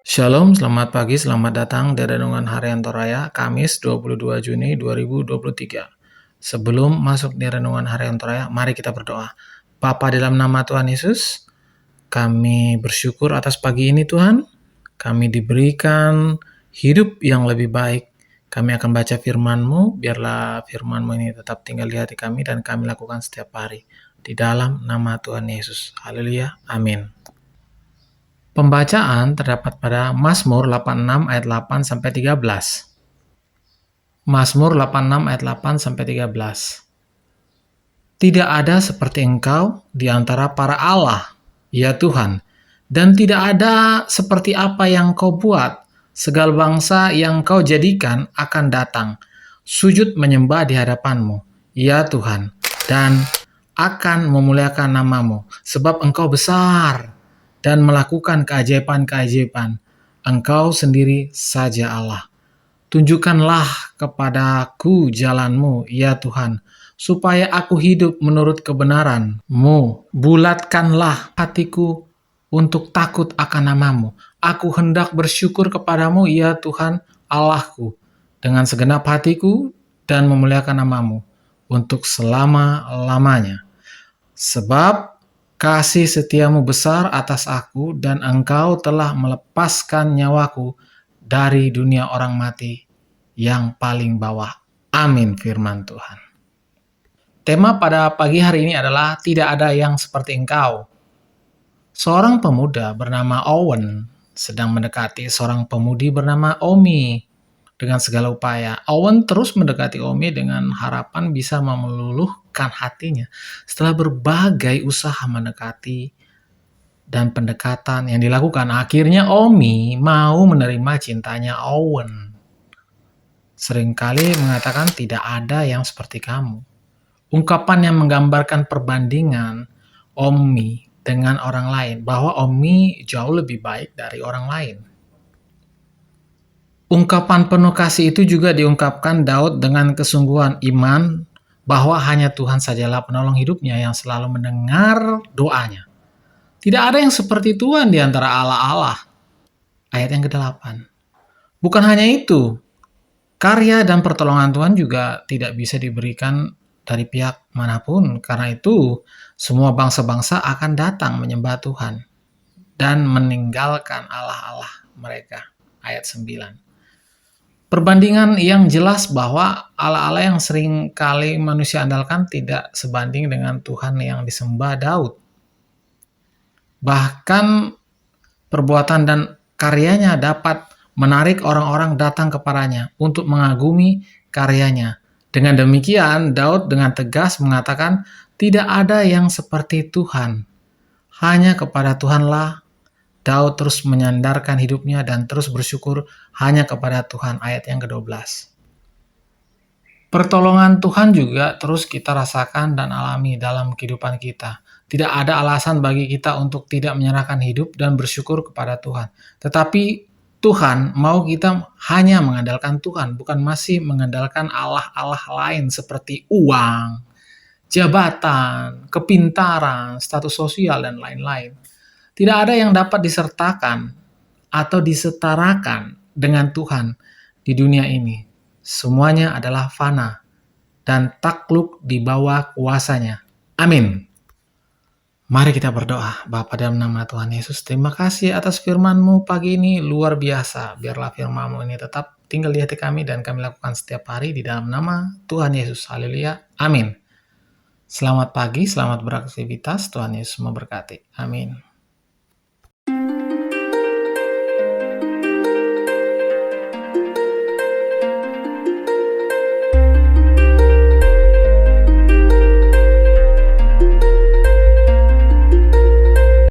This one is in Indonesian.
Shalom, selamat pagi, selamat datang di Renungan Harian Toraya, Kamis 22 Juni 2023. Sebelum masuk di Renungan Harian Toraya, mari kita berdoa. Bapa, dalam nama Tuhan Yesus, kami bersyukur atas pagi ini Tuhan. Kami diberikan hidup yang lebih baik. Kami akan baca firman-Mu, biarlah firman-Mu ini tetap tinggal di hati kami dan kami lakukan setiap hari. Di dalam nama Tuhan Yesus. Haleluya. Amin. Pembacaan terdapat pada Mazmur 86 ayat 8 sampai 13. Mazmur 86 ayat 8 sampai 13. Tidak ada seperti Engkau di antara para Allah, ya Tuhan, dan tidak ada seperti apa yang Kau buat. Segala bangsa yang Kau jadikan akan datang, sujud menyembah di hadapan-Mu, ya Tuhan, dan akan memuliakan nama-Mu, sebab Engkau besar dan melakukan keajaiban-keajaiban. Engkau sendiri saja Allah. Tunjukkanlah kepadaku jalan-Mu, ya Tuhan, supaya aku hidup menurut kebenaran-Mu. Bulatkanlah hatiku untuk takut akan nama-Mu. Aku hendak bersyukur kepadamu, ya Tuhan Allahku, dengan segenap hatiku dan memuliakan nama-Mu untuk selama-lamanya. Sebab kasih setiamu besar atas aku, dan Engkau telah melepaskan nyawaku dari dunia orang mati yang paling bawah. Amin, firman Tuhan. Tema pada pagi hari ini adalah tidak ada yang seperti Engkau. Seorang pemuda bernama Owen sedang mendekati seorang pemudi bernama Omi. Dengan segala upaya, Owen terus mendekati Omi dengan harapan bisa meluluhkan hatinya. Setelah berbagai usaha mendekati dan pendekatan yang dilakukan, akhirnya Omi mau menerima cintanya Owen. Seringkali mengatakan tidak ada yang seperti kamu. Ungkapan yang menggambarkan perbandingan Omi dengan orang lain, bahwa Omi jauh lebih baik dari orang lain. Ungkapan penuh kasih itu juga diungkapkan Daud dengan kesungguhan iman bahwa hanya Tuhan sajalah penolong hidupnya yang selalu mendengar doanya. Tidak ada yang seperti Tuhan di antara Allah-Allah. Ayat yang ke-8. Bukan hanya itu, karya dan pertolongan Tuhan juga tidak bisa diberikan dari pihak manapun. Karena itu, semua bangsa-bangsa akan datang menyembah Tuhan dan meninggalkan Allah-Allah mereka. Ayat 9. Perbandingan yang jelas bahwa Allah-Allah yang sering kali manusia andalkan tidak sebanding dengan Tuhan yang disembah Daud. Bahkan perbuatan dan karyanya dapat menarik orang-orang datang kepadanya untuk mengagumi karyanya. Dengan demikian, Daud dengan tegas mengatakan, tidak ada yang seperti Tuhan. Hanya kepada Tuhanlah Daud terus menyandarkan hidupnya dan terus bersyukur hanya kepada Tuhan. Ayat yang ke-12. Pertolongan Tuhan juga terus kita rasakan dan alami dalam kehidupan kita. Tidak ada alasan bagi kita untuk tidak menyerahkan hidup dan bersyukur kepada Tuhan. Tetapi Tuhan mau kita hanya mengandalkan Tuhan, bukan masih mengandalkan Allah-Allah lain seperti uang, jabatan, kepintaran, status sosial, dan lain-lain. Tidak ada yang dapat disertakan atau disetarakan dengan Tuhan di dunia ini. Semuanya adalah fana dan takluk di bawah kuasanya. Amin. Mari kita berdoa. Bapa, dalam nama Tuhan Yesus, terima kasih atas firman-Mu pagi ini, luar biasa. Biarlah firman-Mu ini tetap tinggal di hati kami dan kami lakukan setiap hari di dalam nama Tuhan Yesus. Haleluya. Amin. Selamat pagi, selamat beraktivitas. Tuhan Yesus memberkati. Amin.